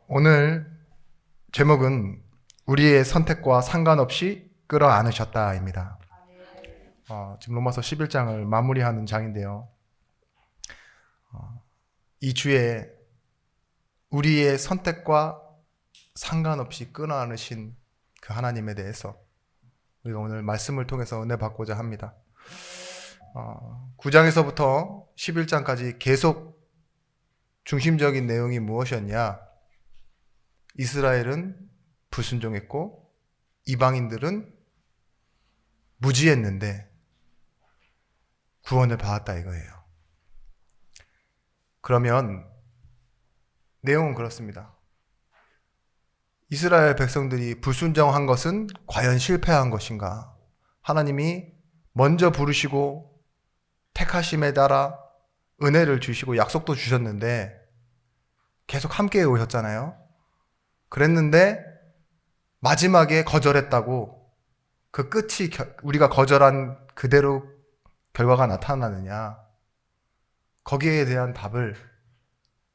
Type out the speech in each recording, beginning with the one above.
오늘 제목은 우리의 선택과 상관없이 끌어안으셨다입니다. 지금 로마서 11장을 마무리하는 장인데요. 이 주에 우리의 선택과 상관없이 끌어안으신 그 하나님에 대해서 우리가 오늘 말씀을 통해서 은혜 받고자 합니다. 9장에서부터 11장까지 계속 중심적인 내용이 무엇이었냐? 이스라엘은 불순종했고 이방인들은 무지했는데 구원을 받았다 이거예요. 그러면 내용은 그렇습니다. 이스라엘 백성들이 불순종한 것은 과연 실패한 것인가? 하나님이 먼저 부르시고 택하심에 따라 은혜를 주시고 약속도 주셨는데 계속 함께 오셨잖아요. 그랬는데 마지막에 거절했다고 그 끝이 우리가 거절한 그대로 결과가 나타나느냐? 거기에 대한 답을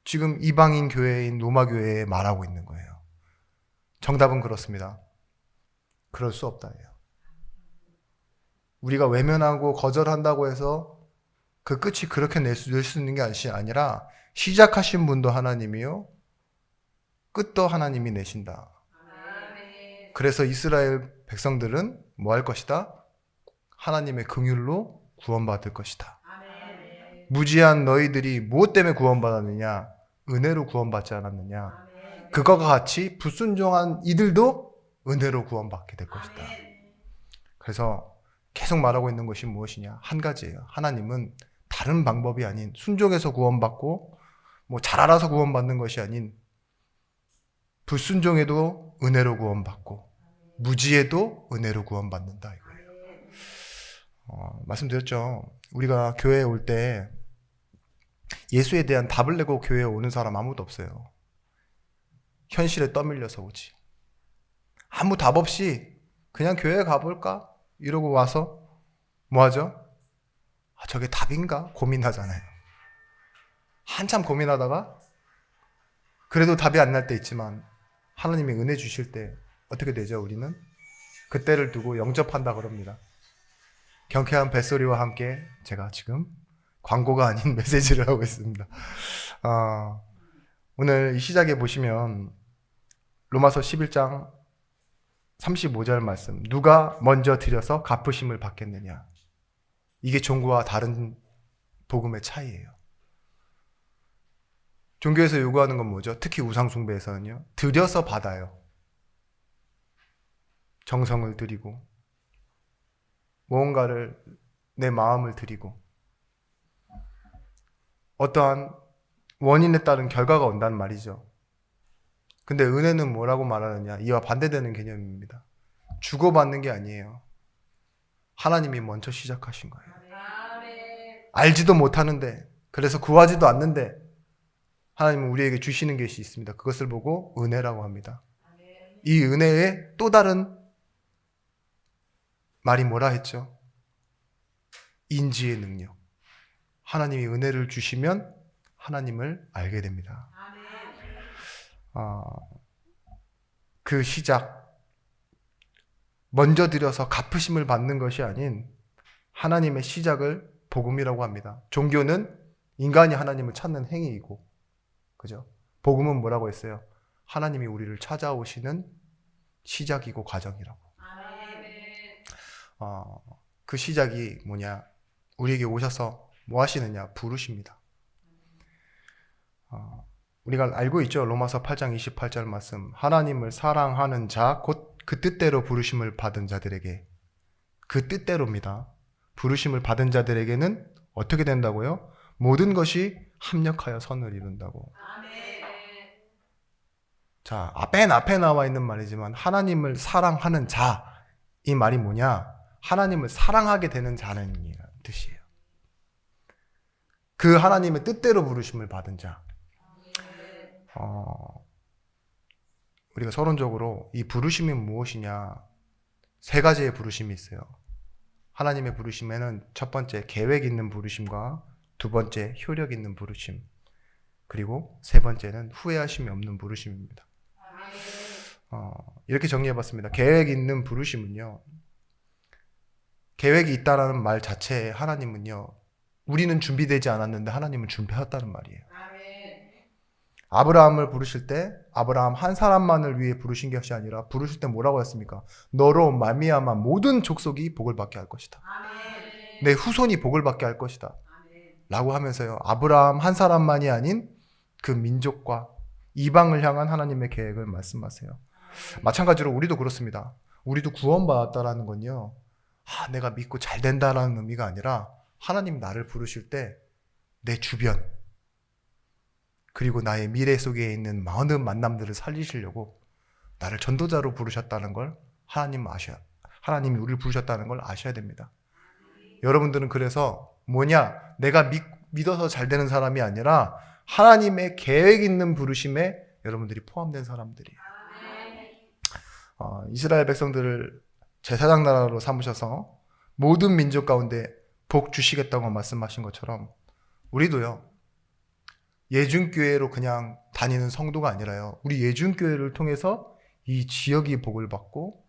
지금 이방인 교회인 로마 교회에 말하고 있는 거예요. 정답은 그렇습니다. 그럴 수 없다예요. 우리가 외면하고 거절한다고 해서 그 끝이 그렇게 낼 수 있는 게 아니라 시작하신 분도 하나님이요 끝도 하나님이 내신다. 그래서 이스라엘 백성들은 뭐 할 것이다? 하나님의 긍휼로 구원받을 것이다. 무지한 너희들이 무엇 때문에 구원받았느냐? 은혜로 구원받지 않았느냐? 그것과 같이 불순종한 이들도 은혜로 구원받게 될 것이다. 그래서 계속 말하고 있는 것이 무엇이냐? 한 가지예요. 하나님은 다른 방법이 아닌 순종해서 구원받고 뭐 잘 알아서 구원받는 것이 아닌 불순종에도 은혜로 구원받고 무지에도 은혜로 구원받는다 이거예요. 말씀드렸죠. 우리가 교회에 올 때 예수에 대한 답을 내고 교회에 오는 사람 아무도 없어요. 현실에 떠밀려서 오지. 아무 답 없이 그냥 교회에 가볼까? 이러고 와서 뭐 하죠? 저게 답인가? 고민하잖아요. 한참 고민하다가 그래도 답이 안 날 때 있지만 하나님이 은혜 주실 때 어떻게 되죠? 우리는 그때를 두고 영접한다 그럽니다. 경쾌한 뱃소리와 함께 제가 지금 광고가 아닌 메시지를 하고 있습니다. 오늘 이 시작에 보시면 로마서 11장 35절 말씀, 누가 먼저 드려서 갚으심을 받겠느냐? 이게 종교와 다른 복음의 차이예요. 종교에서 요구하는 건 뭐죠? 특히 우상숭배에서는요, 드려서 받아요. 정성을 드리고 무언가를 내 마음을 드리고 어떠한 원인에 따른 결과가 온다는 말이죠. 근데 은혜는 뭐라고 말하느냐? 이와 반대되는 개념입니다. 주고받는 게 아니에요. 하나님이 먼저 시작하신 거예요. 알지도 못하는데, 그래서 구하지도 않는데 하나님은 우리에게 주시는 것이 있습니다. 그것을 보고 은혜라고 합니다. 이 은혜의 또 다른 말이 뭐라 했죠? 인지의 능력. 하나님이 은혜를 주시면 하나님을 알게 됩니다. 그 시작, 먼저 드려서 갚으심을 받는 것이 아닌 하나님의 시작을 복음이라고 합니다. 종교는 인간이 하나님을 찾는 행위이고, 그죠? 복음은 뭐라고 했어요? 하나님이 우리를 찾아오시는 시작이고 과정이라고. 그 시작이 뭐냐? 우리에게 오셔서 뭐 하시느냐? 부르십니다. 우리가 알고 있죠? 로마서 8장 28절 말씀. 하나님을 사랑하는 자, 곧 그 뜻대로 부르심을 받은 자들에게. 그 뜻대로입니다. 부르심을 받은 자들에게는 어떻게 된다고요? 모든 것이 합력하여 선을 이룬다고. 자, 맨 앞에 나와 있는 말이지만 하나님을 사랑하는 자, 이 말이 뭐냐? 하나님을 사랑하게 되는 자는 뜻이에요. 그 하나님의 뜻대로 부르심을 받은 자. 우리가 서론적으로 이 부르심이 무엇이냐? 세 가지의 부르심이 있어요. 하나님의 부르심에는 첫 번째 계획 있는 부르심과 두 번째 효력 있는 부르심, 그리고 세 번째는 후회하심이 없는 부르심입니다. 이렇게 정리해봤습니다. 계획 있는 부르심은요, 계획이 있다라는 말 자체에 하나님은요, 우리는 준비되지 않았는데 하나님은 준비하였다는 말이에요. 아브라함을 부르실 때 아브라함 한 사람만을 위해 부르신 것이 아니라 부르실 때 뭐라고 했습니까? 너로 말미암아 모든 족속이 복을 받게 할 것이다. 내 후손이 복을 받게 할 것이다. 라고 하면서요, 아브라함 한 사람만이 아닌 그 민족과 이방을 향한 하나님의 계획을 말씀하세요. 마찬가지로 우리도 그렇습니다. 우리도 구원받았다라는 건요, 내가 믿고 잘 된다라는 의미가 아니라 하나님 나를 부르실 때 내 주변 그리고 나의 미래 속에 있는 많은 만남들을 살리시려고 나를 전도자로 부르셨다는 걸 하나님이 우리를 부르셨다는 걸 아셔야 됩니다. 여러분들은 그래서 내가 믿어서 잘 되는 사람이 아니라 하나님의 계획 있는 부르심에 여러분들이 포함된 사람들이에요. 이스라엘 백성들을 제사장 나라로 삼으셔서 모든 민족 가운데 복 주시겠다고 말씀하신 것처럼 우리도요, 예중교회로 그냥 다니는 성도가 아니라요, 우리 예중교회를 통해서 이 지역이 복을 받고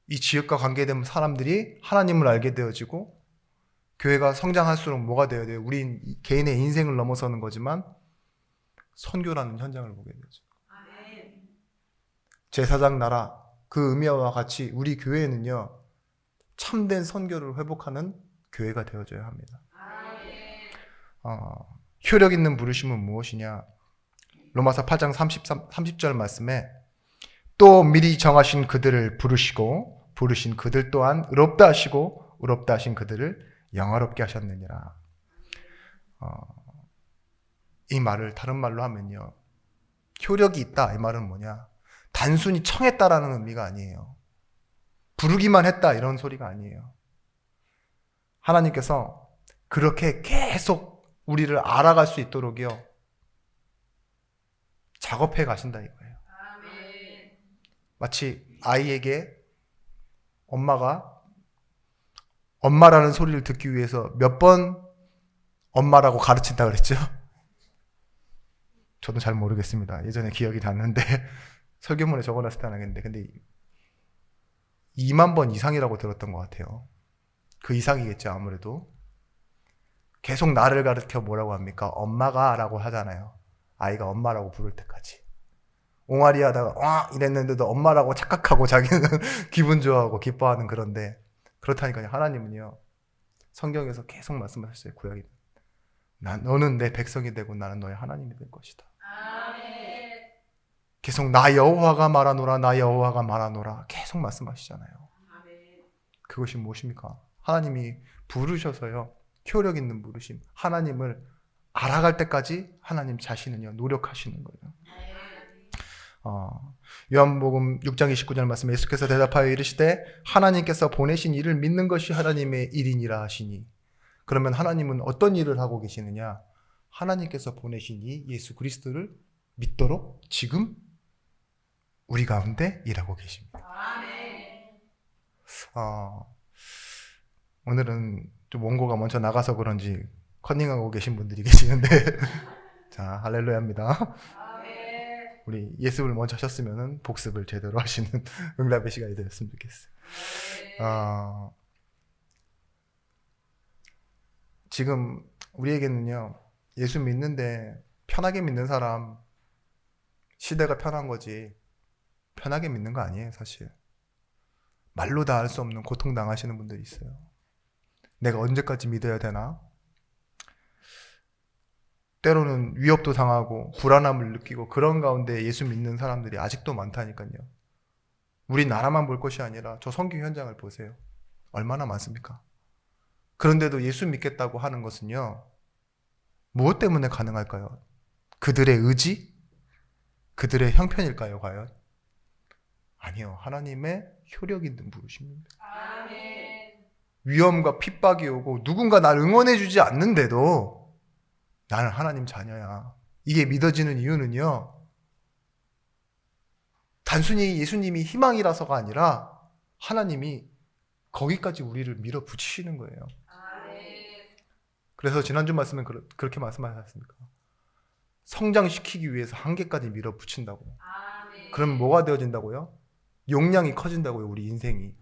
이 지역과 관계된 사람들이 하나님을 알게 되어지고 교회가 성장할수록 뭐가 되어야 돼요? 우린 개인의 인생을 넘어서는 거지만 선교라는 현장을 보게 되죠. 제사장 나라 그 의미와 같이 우리 교회는요, 참된 선교를 회복하는 교회가 되어져야 합니다. 효력 있는 부르심은 무엇이냐? 로마서 8장 30절 말씀에 또 미리 정하신 그들을 부르시고 부르신 그들 또한 의롭다 하시고 의롭다 하신 그들을 영화롭게 하셨느니라. 이 말을 다른 말로 하면요, 효력이 있다 이 말은 뭐냐? 단순히 청했다라는 의미가 아니에요. 부르기만 했다 이런 소리가 아니에요. 하나님께서 그렇게 계속 우리를 알아갈 수 있도록요, 작업해 가신다 이거예요. 마치 아이에게 엄마라는 소리를 듣기 위해서 몇 번 엄마라고 가르친다 그랬죠? 저도 잘 모르겠습니다. 예전에 기억이 났는데 설교문에 적어놨을 때 안 하겠는데, 근데 2만 번 이상이라고 들었던 것 같아요. 그 이상이겠죠, 아무래도. 계속 나를 가르쳐 뭐라고 합니까? 엄마가 라고 하잖아요. 아이가 엄마라고 부를 때까지. 옹알이 하다가 이랬는데도 엄마라고 착각하고 자기는 기분 좋아하고 기뻐하는, 그런데 그렇다니까요. 하나님은요, 성경에서 계속 말씀하셨어요. 구약에 너는 내 백성이 되고 나는 너의 하나님이 될 것이다. 계속 나 여호와가 말하노라 나 여호와가 말하노라 계속 말씀하시잖아요. 그것이 무엇입니까? 하나님이 부르셔서요, 효력 있는 부르심, 하나님을 알아갈 때까지 하나님 자신은요, 노력하시는 거예요. 요한복음 6장 29절 말씀, 예수께서 대답하여 이르시되 하나님께서 보내신 이를 믿는 것이 하나님의 일이니라 하시니. 그러면 하나님은 어떤 일을 하고 계시느냐? 하나님께서 보내신 이 예수 그리스도를 믿도록 지금 우리 가운데 일하고 계십니다. 오늘은 좀 원고가 먼저 나가서 그런지 컨닝하고 계신 분들이 계시는데 자, 할렐루야입니다. 우리 예습을 먼저 하셨으면 복습을 제대로 하시는 응답의 시간이 되었으면 좋겠어요. 지금 우리에게는요, 예수 믿는데 편하게 믿는 사람, 시대가 편한 거지 편하게 믿는 거 아니에요. 사실 말로 다 할 수 없는 고통 당하시는 분들이 있어요. 내가 언제까지 믿어야 되나? 때로는 위협도 당하고 불안함을 느끼고 그런 가운데 예수 믿는 사람들이 아직도 많다니까요. 우리나라만 볼 것이 아니라 저 성경 현장을 보세요. 얼마나 많습니까? 그런데도 예수 믿겠다고 하는 것은요, 무엇 때문에 가능할까요? 그들의 의지? 그들의 형편일까요, 과연? 아니요. 하나님의 효력 있는 부르심입니다. 위험과 핍박이 오고 누군가 나를 응원해주지 않는데도 나는 하나님 자녀야, 이게 믿어지는 이유는요, 단순히 예수님이 희망이라서가 아니라 하나님이 거기까지 우리를 밀어붙이시는 거예요. 그래서 지난주 말씀은 그렇게 말씀하셨습니까? 성장시키기 위해서 한계까지 밀어붙인다고. 그럼 뭐가 되어진다고요? 용량이 커진다고요, 우리 인생이.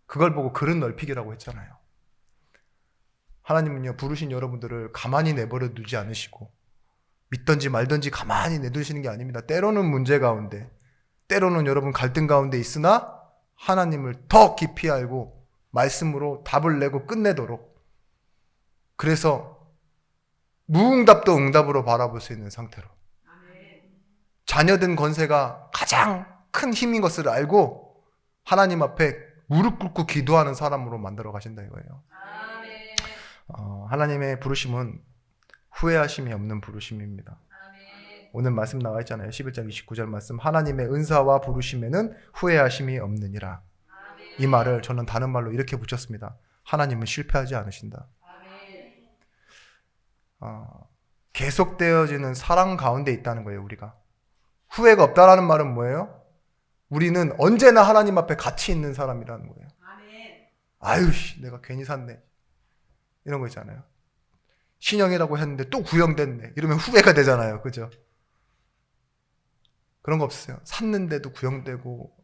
그걸 보고 그릇 넓히기라고 했잖아요. 하나님은요, 부르신 여러분들을 가만히 내버려 두지 않으시고 믿든지 말든지 가만히 내두시는 게 아닙니다. 때로는 문제 가운데, 때로는 여러분 갈등 가운데 있으나 하나님을 더 깊이 알고 말씀으로 답을 내고 끝내도록, 그래서 무응답도 응답으로 바라볼 수 있는 상태로, 자녀된 권세가 가장 큰 힘인 것을 알고 하나님 앞에 무릎 꿇고 기도하는 사람으로 만들어 가신다 이거예요. 하나님의 부르심은 후회하심이 없는 부르심입니다. 오늘 말씀 나와 있잖아요. 11장 29절 말씀, 하나님의 은사와 부르심에는 후회하심이 없느니라. 이 말을 저는 다른 말로 이렇게 붙였습니다. 하나님은 실패하지 않으신다. 계속되어지는 사랑 가운데 있다는 거예요. 우리가 후회가 없다라는 말은 뭐예요? 우리는 언제나 하나님 앞에 같이 있는 사람이라는 거예요. 아유, 내가 괜히 샀네, 이런 거 있잖아요. 신형이라고 했는데 또 구형됐네, 이러면 후회가 되잖아요. 그죠? 그런 거 없어요. 샀는데도 구형되고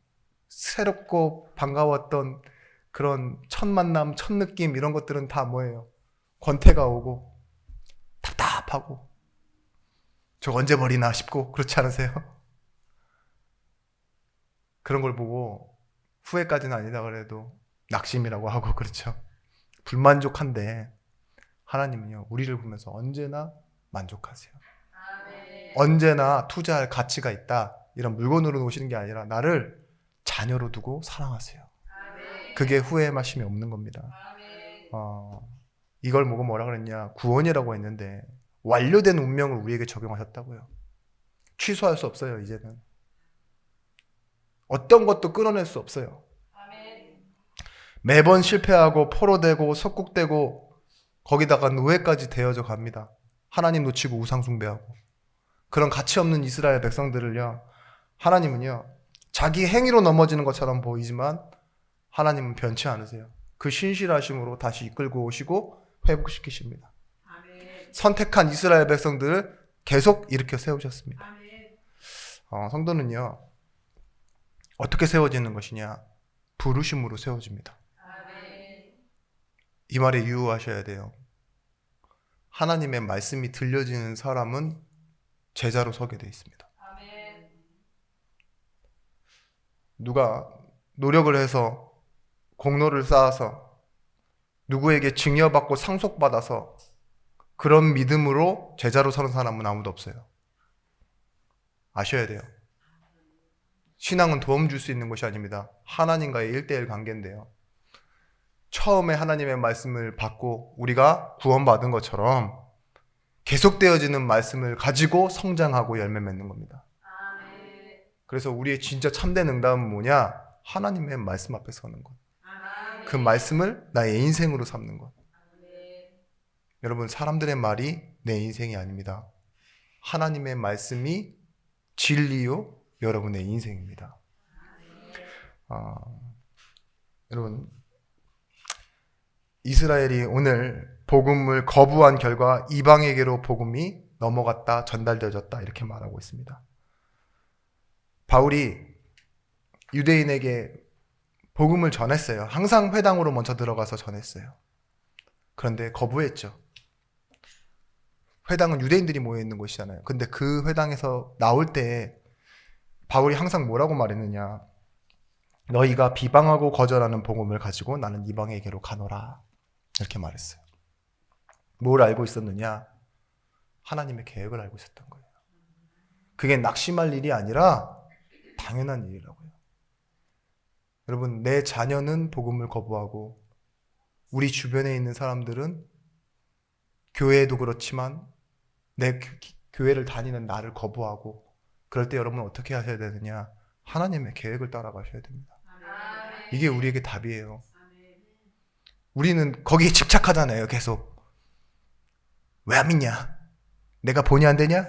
새롭고 반가웠던 그런 첫 만남, 첫 느낌, 이런 것들은 다 뭐예요? 권태가 오고 답답하고 저 언제 버리나 싶고, 그렇지 않으세요? 그런 걸 보고 후회까지는 아니다 그래도 낙심이라고 하고, 그렇죠? 불만족한데 하나님은요, 우리를 보면서 언제나 만족하세요. 언제나 투자할 가치가 있다, 이런 물건으로 놓으시는 게 아니라 나를 자녀로 두고 사랑하세요. 그게 후회의 마심이 없는 겁니다. 이걸 보고 뭐라 그랬냐, 구원이라고 했는데 완료된 운명을 우리에게 적용하셨다고요. 취소할 수 없어요. 이제는 어떤 것도 끊어낼 수 없어요. 매번 실패하고 포로되고 석국되고 거기다가 노예까지 되어져 갑니다. 하나님 놓치고 우상 숭배하고 그런 가치 없는 이스라엘 백성들을요, 하나님은요, 자기 행위로 넘어지는 것처럼 보이지만 하나님은 변치 않으세요. 그 신실하심으로 다시 이끌고 오시고 회복시키십니다. 선택한 이스라엘 백성들을 계속 일으켜 세우셨습니다. 성도는요, 어떻게 세워지는 것이냐? 부르심으로 세워집니다. 이 말에 유의하셔야 돼요. 하나님의 말씀이 들려지는 사람은 제자로 서게 돼 있습니다. 누가 노력을 해서 공로를 쌓아서 누구에게 증여받고 상속받아서 그런 믿음으로 제자로 서는 사람은 아무도 없어요. 아셔야 돼요. 신앙은 도움 줄 수 있는 것이 아닙니다. 하나님과의 1:1 관계인데요. 처음에 하나님의 말씀을 받고 우리가 구원받은 것처럼 계속되어지는 말씀을 가지고 성장하고 열매 맺는 겁니다. 그래서 우리의 진짜 참된 응답은 뭐냐? 하나님의 말씀 앞에 서는 것. 그 말씀을 나의 인생으로 삼는 것. 여러분, 사람들의 말이 내 인생이 아닙니다. 하나님의 말씀이 진리요 여러분의 인생입니다. 여러분, 이스라엘이 오늘 복음을 거부한 결과 이방에게로 복음이 넘어갔다, 전달되어졌다, 이렇게 말하고 있습니다. 바울이 유대인에게 복음을 전했어요. 항상 회당으로 먼저 들어가서 전했어요. 그런데 거부했죠. 회당은 유대인들이 모여 있는 곳이잖아요. 근데 그 회당에서 나올 때 바울이 항상 뭐라고 말했느냐? 너희가 비방하고 거절하는 복음을 가지고 나는 이방에게로 가노라, 이렇게 말했어요. 뭘 알고 있었느냐? 하나님의 계획을 알고 있었던 거예요. 그게 낙심할 일이 아니라 당연한 일이라고요. 여러분, 내 자녀는 복음을 거부하고 우리 주변에 있는 사람들은 교회도 그렇지만 내 교회를 다니는 나를 거부하고, 그럴 때 여러분 어떻게 하셔야 되느냐? 하나님의 계획을 따라가셔야 됩니다. 이게 우리에게 답이에요. 우리는 거기에 집착하잖아요. 계속. 왜 안 믿냐? 내가 본이 안 되냐?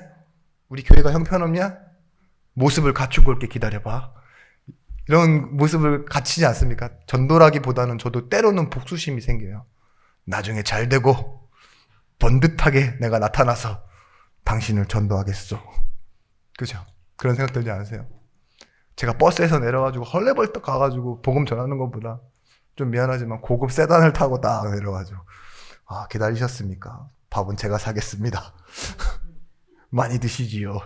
우리 교회가 형편없냐? 모습을 갖추고 올게, 기다려봐. 이런 모습을 갖추지 않습니까? 전도라기보다는 저도 때로는 복수심이 생겨요. 나중에 잘 되고 번듯하게 내가 나타나서 당신을 전도하겠소. 그죠? 그런 생각 들지 않으세요? 제가 버스에서 내려가지고 헐레벌떡 가가지고 복음 전하는 것보다 좀 미안하지만 고급 세단을 타고 딱 내려가지고 기다리셨습니까? 밥은 제가 사겠습니다. 많이 드시지요.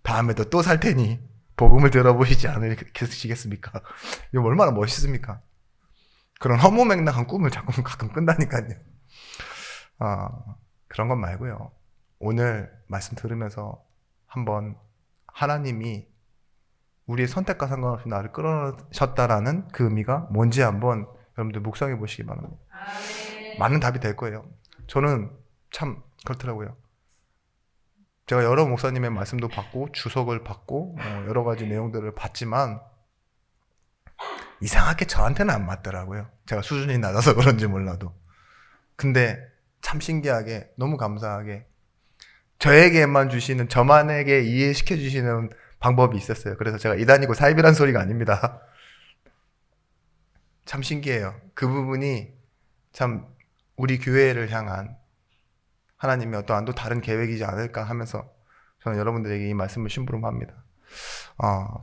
다음에도 또 살 테니 복음을 들어보시지 않으시겠습니까? 이거 얼마나 멋있습니까? 그런 허무맹랑한 꿈을 자꾸 가끔 꾼다니까요. 그런 건 말고요. 오늘 말씀 들으면서 한번 하나님이 우리의 선택과 상관없이 나를 끌어내셨다라는 그 의미가 뭔지 한번 여러분들 묵상해 보시기 바랍니다. 많은 답이 될 거예요. 저는 참 그렇더라고요. 제가 여러 목사님의 말씀도 받고 주석을 받고 여러 가지 내용들을 봤지만 이상하게 저한테는 안 맞더라고요. 제가 수준이 낮아서 그런지 몰라도. 근데 참 신기하게 너무 감사하게 저에게만 주시는, 저만에게 이해시켜 주시는 방법이 있었어요. 그래서 제가 이단이고 사입이란 소리가 아닙니다. 참 신기해요. 그 부분이 참 우리 교회를 향한 하나님의 어떠한 또 다른 계획이지 않을까 하면서 저는 여러분들에게 이 말씀을 심부름합니다.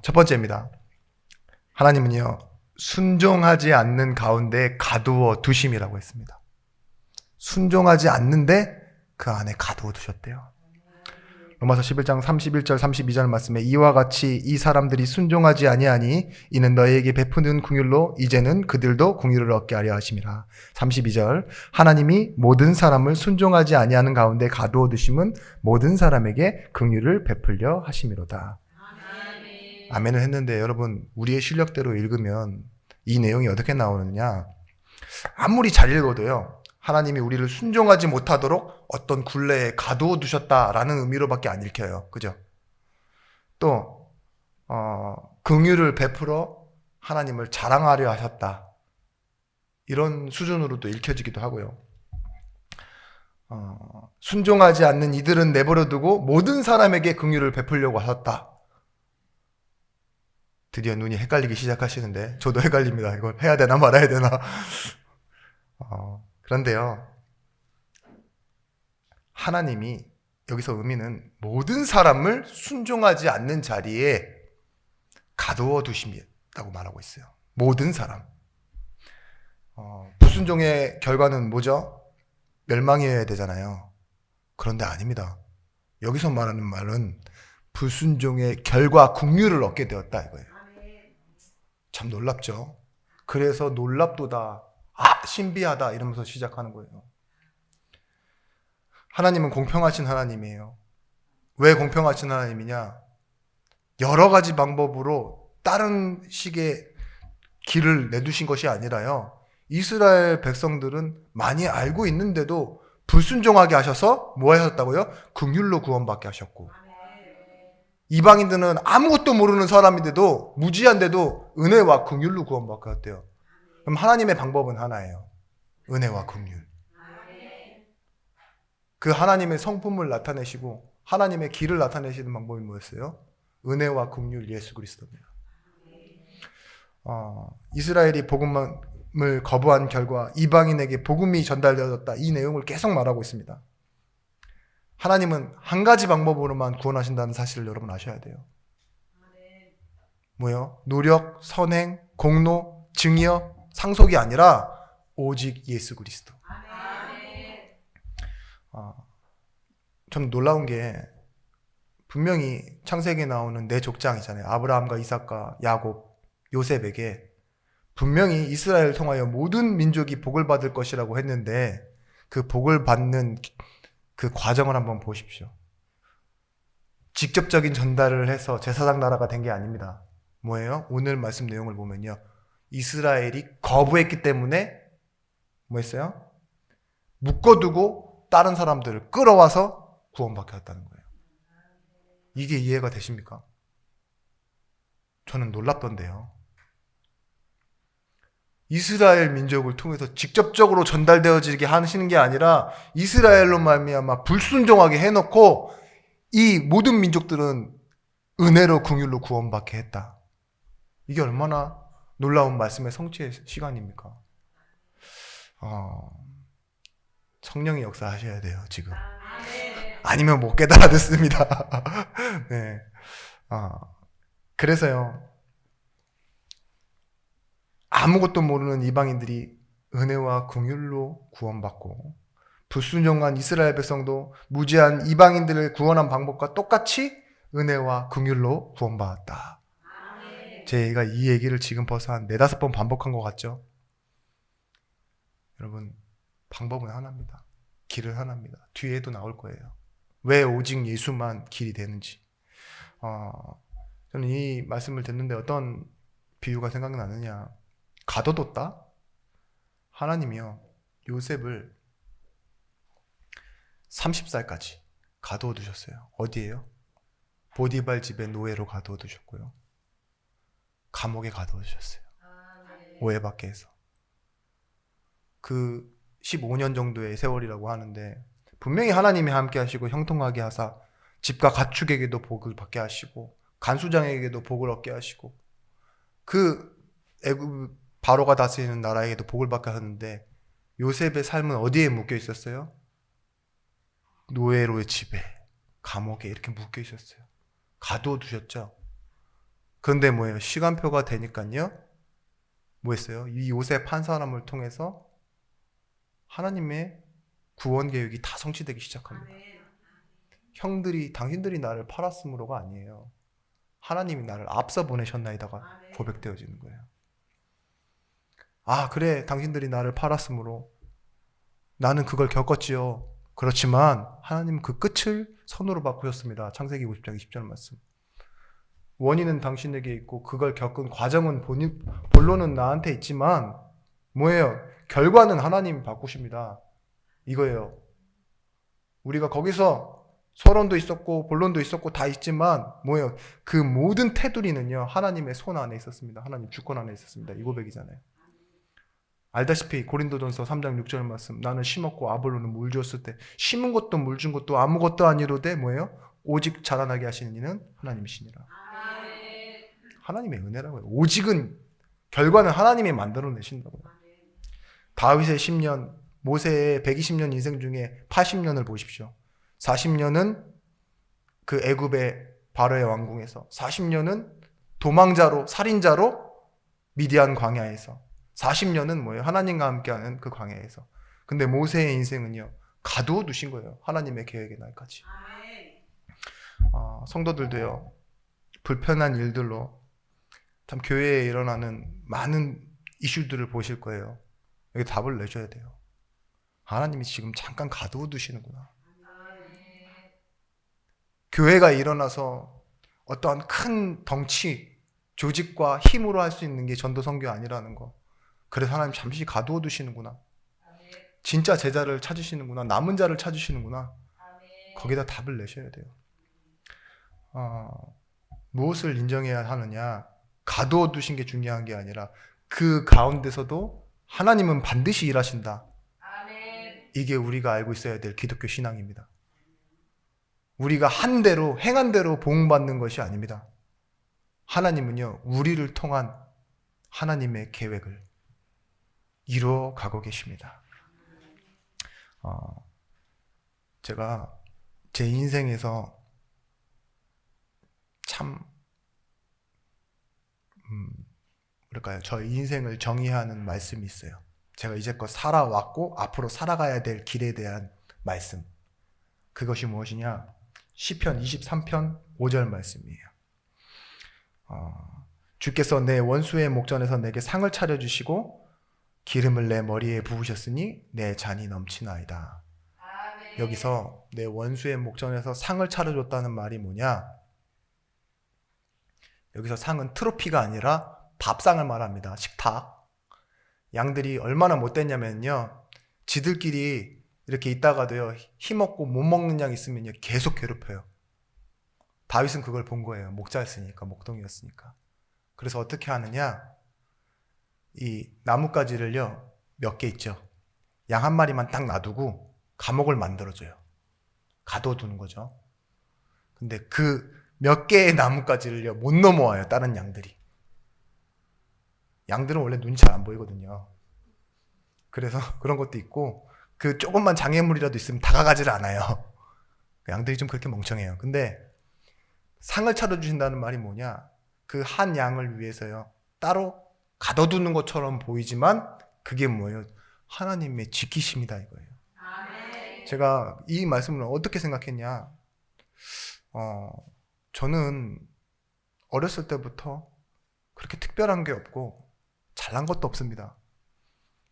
첫 번째입니다. 하나님은요, 순종하지 않는 가운데 가두어 두심이라고 했습니다. 순종하지 않는데 그 안에 가두어 두셨대요. 로마서 11장 31절 32절 말씀에 이와 같이 이 사람들이 순종하지 아니하니 이는 너희에게 베푸는 긍휼로 이제는 그들도 긍휼을 얻게 하려 하심이라. 32절 하나님이 모든 사람을 순종하지 아니하는 가운데 가두어 두심은 모든 사람에게 긍휼을 베풀려 하심이로다. 아멘을 했는데 여러분, 우리의 실력대로 읽으면 이 내용이 어떻게 나오느냐, 아무리 잘 읽어도요, 하나님이 우리를 순종하지 못하도록 어떤 굴레에 가두어 두셨다라는 의미로밖에 안 읽혀요. 그죠? 또 긍휼을 베풀어 하나님을 자랑하려 하셨다, 이런 수준으로도 읽혀지기도 하고요. 순종하지 않는 이들은 내버려 두고 모든 사람에게 긍휼을 베풀려고 하셨다. 드디어 눈이 헷갈리기 시작하시는데 저도 헷갈립니다. 이걸 해야 되나 말아야 되나. 그런데요, 하나님이 여기서 의미는 모든 사람을 순종하지 않는 자리에 가두어 두심이라고 말하고 있어요. 모든 사람. 불순종의 결과는 뭐죠? 멸망이어야 되잖아요. 그런데 아닙니다. 여기서 말하는 말은 불순종의 결과 긍휼을 얻게 되었다 이거예요. 참 놀랍죠? 그래서 놀랍도다, 신비하다 이러면서 시작하는 거예요. 하나님은 공평하신 하나님이에요. 왜 공평하신 하나님이냐? 여러 가지 방법으로 다른 식의 길을 내두신 것이 아니라요, 이스라엘 백성들은 많이 알고 있는데도 불순종하게 하셔서 뭐 하셨다고요? 긍휼로 구원받게 하셨고, 이방인들은 아무것도 모르는 사람인데도, 무지한데도 은혜와 긍휼로 구원받게 하셨대요. 그럼 하나님의 방법은 하나예요. 은혜와 긍휼. 그 하나님의 성품을 나타내시고 하나님의 길을 나타내시는 방법이 뭐였어요? 은혜와 긍휼 예수 그리스도입니다. 이스라엘이 복음을 거부한 결과 이방인에게 복음이 전달되어졌다, 이 내용을 계속 말하고 있습니다. 하나님은 한 가지 방법으로만 구원하신다는 사실을 여러분 아셔야 돼요. 뭐요? 노력, 선행, 공로, 증여, 상속이 아니라 오직 예수 그리스도. 좀 놀라운 게, 분명히 창세기에 나오는 네 족장이잖아요. 아브라함과 이삭과 야곱, 요셉에게 분명히 이스라엘을 통하여 모든 민족이 복을 받을 것이라고 했는데, 그 복을 받는 그 과정을 한번 보십시오. 직접적인 전달을 해서 제사장 나라가 된 게 아닙니다. 뭐예요? 오늘 말씀 내용을 보면요, 이스라엘이 거부했기 때문에 뭐 했어요? 묶어두고 다른 사람들을 끌어와서 구원받게 했다는 거예요. 이게 이해가 되십니까? 저는 놀랍던데요. 이스라엘 민족을 통해서 직접적으로 전달되어지게 하시는 게 아니라 이스라엘로 말미암아 불순종하게 해놓고 이 모든 민족들은 은혜로 긍휼로 구원받게 했다. 이게 얼마나 놀라운 말씀의 성취의 시간입니까? 성령이 역사하셔야 돼요, 지금. 아니면 못 깨달아 듣습니다. 네. 그래서요, 아무것도 모르는 이방인들이 은혜와 긍휼로 구원받고, 불순종한 이스라엘 백성도 무지한 이방인들을 구원한 방법과 똑같이 은혜와 긍휼로 구원받았다. 제가 이 얘기를 지금 벌써 한 4-5번 반복한 것 같죠? 여러분, 방법은 하나입니다. 길은 하나입니다. 뒤에도 나올 거예요. 왜 오직 예수만 길이 되는지. 저는 이 말씀을 듣는데 어떤 비유가 생각나느냐. 가둬뒀다? 하나님이요, 요셉을 30살까지 가두어 두셨어요. 어디에요? 보디발 집의 노예로 가두어 두셨고요. 감옥에 가두어 두셨어요. 오해받게 해서. 그 15년 정도의 세월이라고 하는데, 분명히 하나님이 함께 하시고 형통하게 하사 집과 가축에게도 복을 받게 하시고 간수장에게도 복을 얻게 하시고 그 애굽 바로가 다스리는 나라에게도 복을 받게 하는데, 요셉의 삶은 어디에 묶여 있었어요? 노예로의 집에, 감옥에 이렇게 묶여 있었어요. 가두어 두셨죠. 그런데 뭐예요? 시간표가 되니까요, 뭐 했어요? 이 요셉 한 사람을 통해서 하나님의 구원 계획이 다 성취되기 시작합니다. 형들이, 당신들이 나를 팔았으므로가 아니에요. 하나님이 나를 앞서 보내셨나이다가 고백되어지는 거예요. 그래, 당신들이 나를 팔았으므로 나는 그걸 겪었지요. 그렇지만 하나님은 그 끝을 선으로 바꾸셨습니다. 창세기 50장 20절 말씀. 원인은 당신에게 있고 그걸 겪은 과정은 본론은 나한테 있지만 뭐예요? 결과는 하나님이 바꾸십니다. 이거예요. 우리가 거기서 서론도 있었고 본론도 있었고 다 있지만 뭐예요? 그 모든 테두리는요, 하나님의 손 안에 있었습니다. 하나님 주권 안에 있었습니다. 이 고백이잖아요. 알다시피 고린도전서 3장 6절 말씀, 나는 심었고 아볼로는 물 주었을 때 심은 것도 물 준 것도 아무것도 아니로되 뭐예요? 오직 자라나게 하시는 이는 하나님이시니라. 하나님의 은혜라고요. 오직은, 결과는 하나님이 만들어내신다고요. 다윗의 10년, 모세의 120년 인생 중에 80년을 보십시오. 40년은 그 애굽의 바로의 왕궁에서, 40년은 도망자로, 살인자로 미디안 광야에서, 40년은 뭐예요? 하나님과 함께하는 그 광야에서. 근데 모세의 인생은요, 가두어 두신 거예요. 하나님의 계획의 날까지. 성도들도요, 불편한 일들로 참 교회에 일어나는 많은 이슈들을 보실 거예요. 여기 답을 내줘야 돼요. 하나님이 지금 잠깐 가두어 두시는구나. 교회가 일어나서 어떠한 큰 덩치, 조직과 힘으로 할 수 있는 게 전도 선교 아니라는 거. 그래서 하나님 잠시 가두어 두시는구나. 진짜 제자를 찾으시는구나. 남은 자를 찾으시는구나. 거기다 답을 내셔야 돼요. 무엇을 인정해야 하느냐? 가두어 두신 게 중요한 게 아니라 그 가운데서도 하나님은 반드시 일하신다. 이게 우리가 알고 있어야 될 기독교 신앙입니다. 우리가 한 대로, 행한 대로 보응받는 것이 아닙니다. 하나님은요, 우리를 통한 하나님의 계획을 이루어 가고 계십니다. 제가 제 인생에서 참 뭐랄까요, 저 인생을 정의하는 말씀이 있어요. 제가 이제껏 살아왔고 앞으로 살아가야 될 길에 대한 말씀. 그것이 무엇이냐? 시편 23편 5절 말씀이에요. 주께서 내 원수의 목전에서 내게 상을 차려주시고 기름을 내 머리에 부으셨으니 내 잔이 넘치나이다. 여기서 내 원수의 목전에서 상을 차려줬다는 말이 뭐냐? 여기서 상은 트로피가 아니라 밥상을 말합니다. 식탁. 양들이 얼마나 못됐냐면요, 지들끼리 이렇게 있다가도요, 힘없고 못 먹는 양 있으면요, 계속 괴롭혀요. 다윗은 그걸 본 거예요. 목자였으니까, 목동이었으니까. 그래서 어떻게 하느냐? 이 나뭇가지를요, 몇 개 있죠. 양 한 마리만 딱 놔두고 감옥을 만들어줘요. 가둬두는 거죠. 근데 그 몇 개의 나뭇가지를요, 못 넘어와요, 다른 양들이. 양들은 원래 눈이 잘 안 보이거든요. 그래서 그런 것도 있고, 그 조금만 장애물이라도 있으면 다가가지를 않아요. 양들이 좀 그렇게 멍청해요. 근데 상을 차려주신다는 말이 뭐냐? 그 한 양을 위해서요. 따로 가둬두는 것처럼 보이지만 그게 뭐예요? 하나님의 지키심이다 이거예요. 아멘. 제가 이 말씀을 어떻게 생각했냐? 저는 어렸을 때부터 그렇게 특별한 게 없고 잘난 것도 없습니다.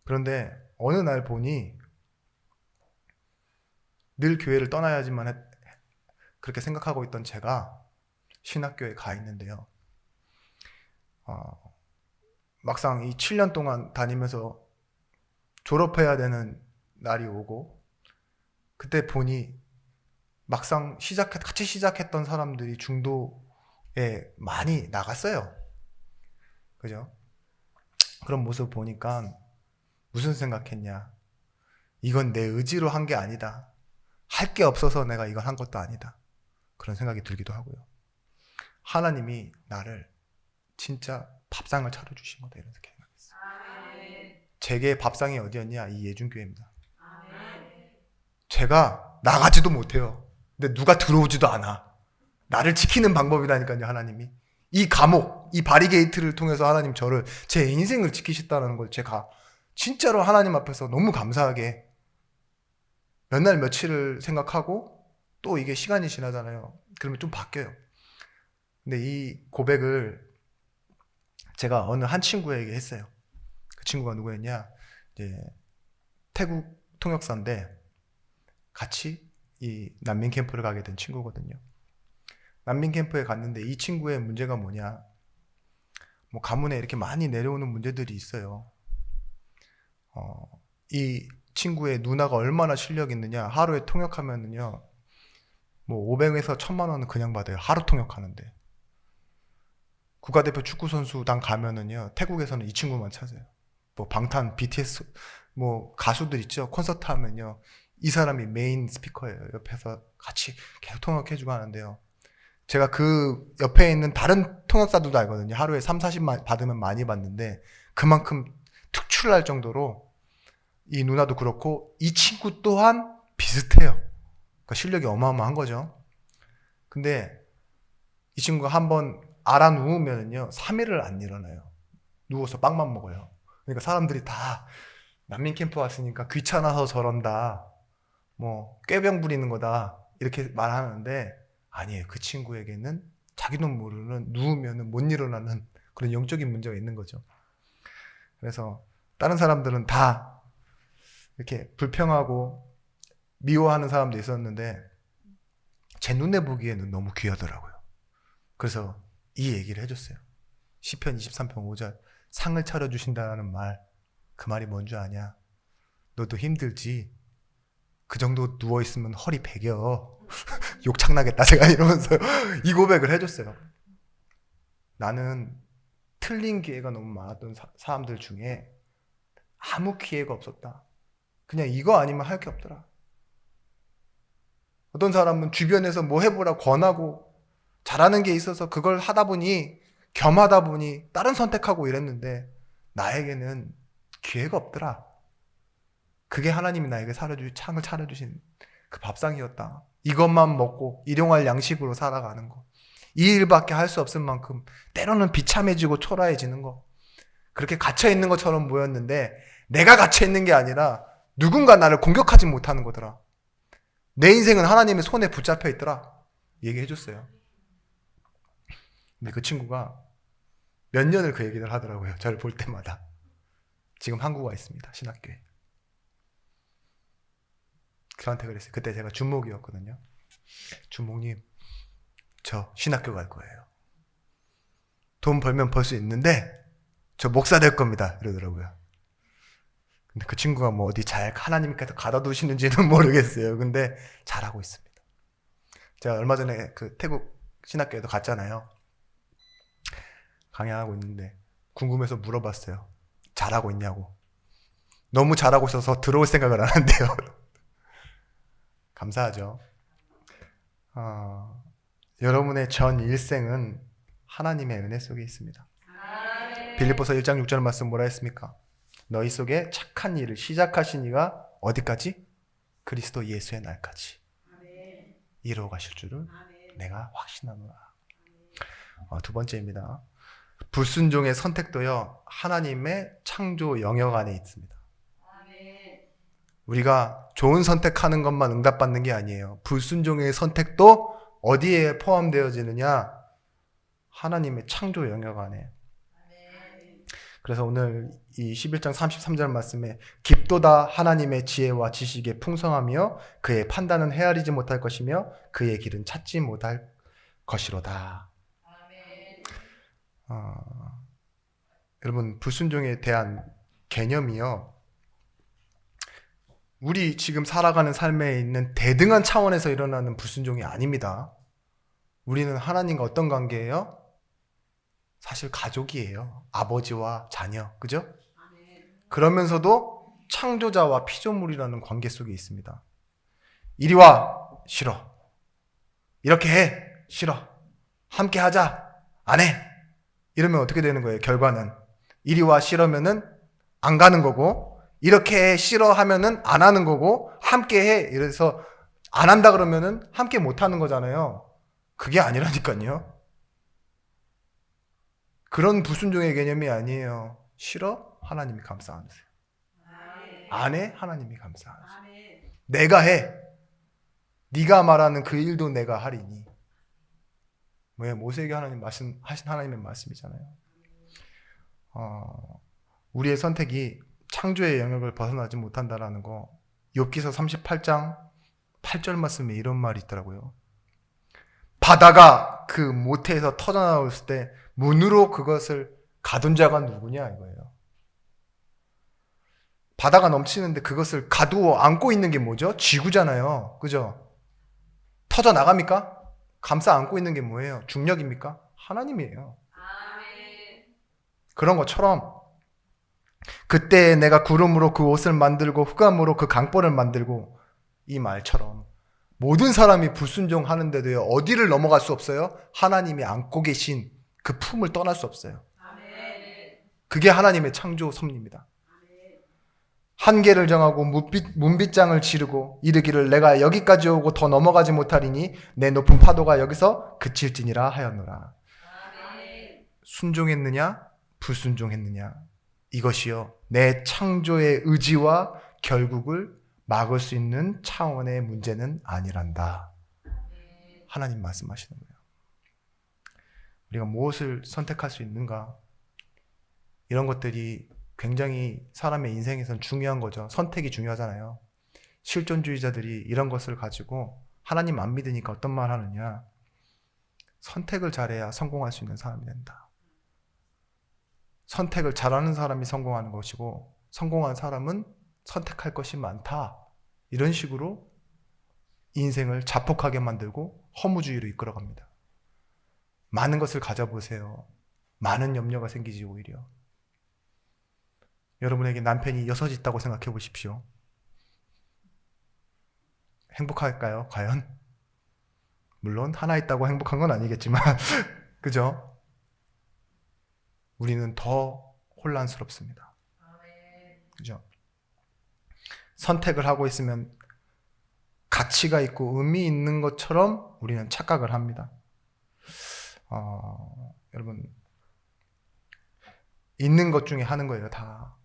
그런데 어느 날 보니 늘 교회를 떠나야지만 그렇게 생각하고 있던 제가 신학교에 가 있는데요. 막상 이 7년 동안 다니면서 졸업해야 되는 날이 오고 그때 보니 막상 같이 시작했던 사람들이 중도에 많이 나갔어요. 그죠? 그런 모습 보니까 무슨 생각했냐? 이건 내 의지로 한 게 아니다. 할 게 없어서 내가 이걸 한 것도 아니다. 그런 생각이 들기도 하고요. 하나님이 나를 진짜 밥상을 차려주신 거다 이런 생각했어요. 제게 밥상이 어디였냐? 이 예중교회입니다. 제가 나가지도 못해요. 근데 누가 들어오지도 않아. 나를 지키는 방법이라니까요, 하나님이. 이 감옥, 이 바리게이트를 통해서 하나님 저를, 제 인생을 지키셨다는 걸 제가 진짜로 하나님 앞에서 너무 감사하게 몇 날 며칠을 생각하고 또 이게 시간이 지나잖아요. 그러면 좀 바뀌어요. 근데 이 고백을 제가 어느 한 친구에게 했어요. 그 친구가 누구였냐? 이제 태국 통역사인데 같이 이 난민 캠프를 가게 된 친구거든요. 난민 캠프에 갔는데 이 친구의 문제가 뭐냐? 뭐 가문에 이렇게 많이 내려오는 문제들이 있어요. 이 친구의 누나가 얼마나 실력 있느냐? 하루에 통역하면은요, 뭐 500에서 1000만 원은 그냥 받아요. 하루 통역하는데. 국가대표 축구선수단 가면은요, 태국에서는 이 친구만 찾아요. 뭐 방탄, BTS, 뭐 가수들 있죠? 콘서트 하면요, 이 사람이 메인 스피커예요. 옆에서 같이 계속 통역해주고 하는데요. 제가 그 옆에 있는 다른 통역사들도 알거든요. 하루에 3, 40만 받으면 많이 받는데 그만큼 특출날 정도로 이 누나도 그렇고 이 친구 또한 비슷해요. 그러니까 실력이 어마어마한 거죠. 근데 이 친구가 한번 알아 누우면요 3일을 안 일어나요. 누워서 빵만 먹어요. 그러니까 사람들이 다 난민 캠프 왔으니까 귀찮아서 저런다, 뭐 꾀병 부리는 거다 이렇게 말하는데 아니에요. 그 친구에게는 자기도 모르는 누우면은 못 일어나는 그런 영적인 문제가 있는 거죠. 그래서 다른 사람들은 다 이렇게 불평하고 미워하는 사람도 있었는데 제 눈에 보기에는 너무 귀하더라고요. 그래서 이 얘기를 해줬어요. 시편 23편 5절 상을 차려주신다는 말, 그 말이 뭔 줄 아냐? 너도 힘들지? 그 정도 누워있으면 허리 베겨. 욕창나겠다 제가 이러면서 이 고백을 해줬어요. 나는 틀린 기회가 너무 많았던 사람들 중에 아무 기회가 없었다. 그냥 이거 아니면 할 게 없더라. 어떤 사람은 주변에서 뭐 해보라 권하고 잘하는 게 있어서 그걸 하다 보니 겸하다 보니 다른 선택하고 이랬는데 나에게는 기회가 없더라. 그게 하나님이 나에게 창을 차려주신 그 밥상이었다. 이것만 먹고 일용할 양식으로 살아가는 거. 이 일밖에 할 수 없을 만큼 때로는 비참해지고 초라해지는 거. 그렇게 갇혀있는 것처럼 보였는데 내가 갇혀있는 게 아니라 누군가 나를 공격하지 못하는 거더라. 내 인생은 하나님의 손에 붙잡혀 있더라. 얘기해 줬어요. 근데 그 친구가 몇 년을 그 얘기를 하더라고요. 저를 볼 때마다. 지금 한국 와 있습니다. 신학교에. 저한테 그랬어요. 그때 제가 주목이었거든요. 주목님, 저 신학교 갈 거예요. 돈 벌면 벌 수 있는데 저 목사 될 겁니다. 이러더라고요. 근데 그 친구가 뭐 어디 잘 하나님께서 가다 두시는지는 모르겠어요. 근데 잘하고 있습니다. 제가 얼마 전에 그 태국 신학교에도 갔잖아요. 강연하고 있는데 궁금해서 물어봤어요. 잘하고 있냐고. 너무 잘하고 있어서 들어올 생각을 안 한대요. 감사하죠. 여러분의 전 일생은 하나님의 은혜 속에 있습니다. 빌립보서 1장 6절 말씀 뭐라 했습니까? 너희 속에 착한 일을 시작하신 이가 어디까지? 그리스도 예수의 날까지. 이루어 가실 줄을 내가 확신하노라. 두 번째입니다. 불순종의 선택도요, 하나님의 창조 영역 안에 있습니다. 우리가 좋은 선택하는 것만 응답받는 게 아니에요. 불순종의 선택도 어디에 포함되어지느냐? 하나님의 창조 영역 안에. 그래서 오늘 이 11장 33절 말씀에 깊도다 하나님의 지혜와 지식의 풍성하며 그의 판단은 헤아리지 못할 것이며 그의 길은 찾지 못할 것이로다. 여러분, 불순종에 대한 개념이요, 우리 지금 살아가는 삶에 있는 대등한 차원에서 일어나는 불순종이 아닙니다. 우리는 하나님과 어떤 관계예요? 사실 가족이에요. 아버지와 자녀, 그죠? 그러면서도 창조자와 피조물이라는 관계 속에 있습니다. 이리 와, 싫어. 이렇게 해, 싫어. 함께 하자, 안 해. 이러면 어떻게 되는 거예요? 결과는 이리 와 싫으면은 안 가는 거고, 이렇게 해 싫어하면은 안 하는 거고, 함께 해 이래서 안 한다 그러면은 함께 못 하는 거잖아요. 그게 아니라니까요. 그런 불순종의 개념이 아니에요. 싫어? 하나님이 감싸 안으세요. 안 해? 하나님이 감싸 안으세요. 내가 해. 네가 말하는 그 일도 내가 하리니. 왜? 모세에게 하나님 하신 하나님의 말씀이잖아요. 우리의 선택이 창조의 영역을 벗어나지 못한다라는 거, 욥기서 38장 8절 말씀에 이런 말이 있더라고요. 바다가 그 모태에서 터져나왔을 때 문으로 그것을 가둔 자가 누구냐 이거예요. 바다가 넘치는데 그것을 가두어 안고 있는 게 뭐죠? 지구잖아요. 그죠? 터져 나갑니까? 감싸 안고 있는 게 뭐예요? 중력입니까? 하나님이에요. 그런 것처럼 그때 내가 구름으로 그 옷을 만들고 흑암으로 그 강벌을 만들고, 이 말처럼 모든 사람이 불순종하는데도요, 어디를 넘어갈 수 없어요? 하나님이 안고 계신 그 품을 떠날 수 없어요. 그게 하나님의 창조 섭리입니다. 한계를 정하고 문빗장을 지르고 이르기를 내가 여기까지 오고 더 넘어가지 못하리니 내 높은 파도가 여기서 그칠지니라 하였노라. 순종했느냐 불순종했느냐, 이것이요 내 창조의 의지와 결국을 막을 수 있는 차원의 문제는 아니란다. 하나님 말씀하시는 거예요. 우리가 무엇을 선택할 수 있는가, 이런 것들이 굉장히 사람의 인생에선 중요한 거죠. 선택이 중요하잖아요. 실존주의자들이 이런 것을 가지고 하나님 안 믿으니까 어떤 말 하느냐, 선택을 잘해야 성공할 수 있는 사람이 된다. 선택을 잘하는 사람이 성공하는 것이고 성공한 사람은 선택할 것이 많다. 이런 식으로 인생을 자폭하게 만들고 허무주의로 이끌어갑니다. 많은 것을 가져보세요. 많은 염려가 생기지 오히려. 여러분에게 남편이 6 있다고 생각해 보십시오. 행복할까요? 과연? 물론 하나 있다고 행복한 건 아니겠지만 그죠? 우리는 더 혼란스럽습니다. 그죠? 선택을 하고 있으면 가치가 있고 의미 있는 것처럼 우리는 착각을 합니다. 여러분, 있는 것 중에 하는 거예요, 다.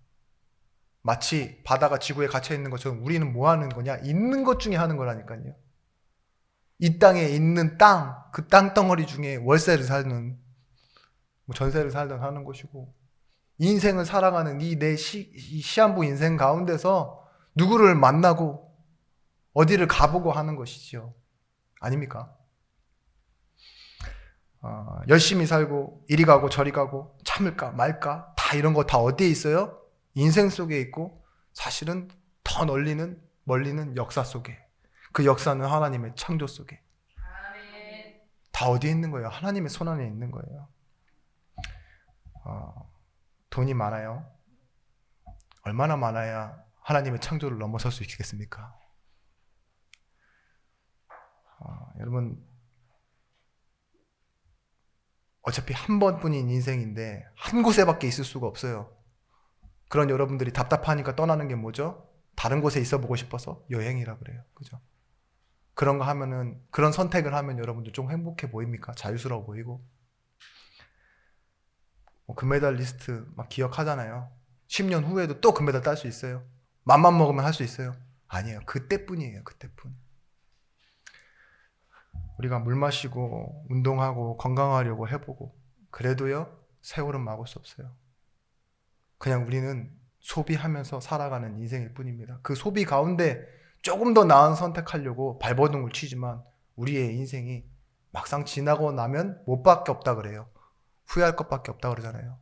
마치 바다가 지구에 갇혀 있는 것처럼 우리는 뭐 하는 거냐? 있는 것 중에 하는 거라니까요. 이 땅에 있는 땅, 그 땅덩어리 중에 월세를 살든 전세를 살든 하는 것이고, 인생을 살아가는 이 내 시한부 인생 가운데서 누구를 만나고 어디를 가보고 하는 것이죠. 아닙니까? 열심히 살고 이리 가고 저리 가고 참을까 말까 다 이런 거 다 어디에 있어요? 인생 속에 있고, 사실은 더 멀리는 역사 속에, 그 역사는 하나님의 창조 속에 다 어디에 있는 거예요? 하나님의 손 안에 있는 거예요. 돈이 많아요? 얼마나 많아야 하나님의 창조를 넘어설 수 있겠습니까? 여러분, 어차피 한 번뿐인 인생인데 한 곳에밖에 있을 수가 없어요. 그런 여러분들이 답답하니까 떠나는 게 뭐죠? 다른 곳에 있어 보고 싶어서 여행이라 그래요. 그죠? 그런 거 하면은, 그런 선택을 하면 여러분들 좀 행복해 보입니까? 자유스러워 보이고. 뭐 금메달리스트 막 기억하잖아요. 10년 후에도 또 금메달 딸 수 있어요. 맘만 먹으면 할 수 있어요. 아니에요. 그때뿐이에요. 그때뿐. 우리가 물 마시고 운동하고 건강하려고 해보고 그래도요, 세월은 막을 수 없어요. 그냥 우리는 소비하면서 살아가는 인생일 뿐입니다. 그 소비 가운데 조금 더 나은 선택하려고 발버둥을 치지만 우리의 인생이 막상 지나고 나면 못 밖에 없다 그래요. 후회할 것밖에 없다 그러잖아요.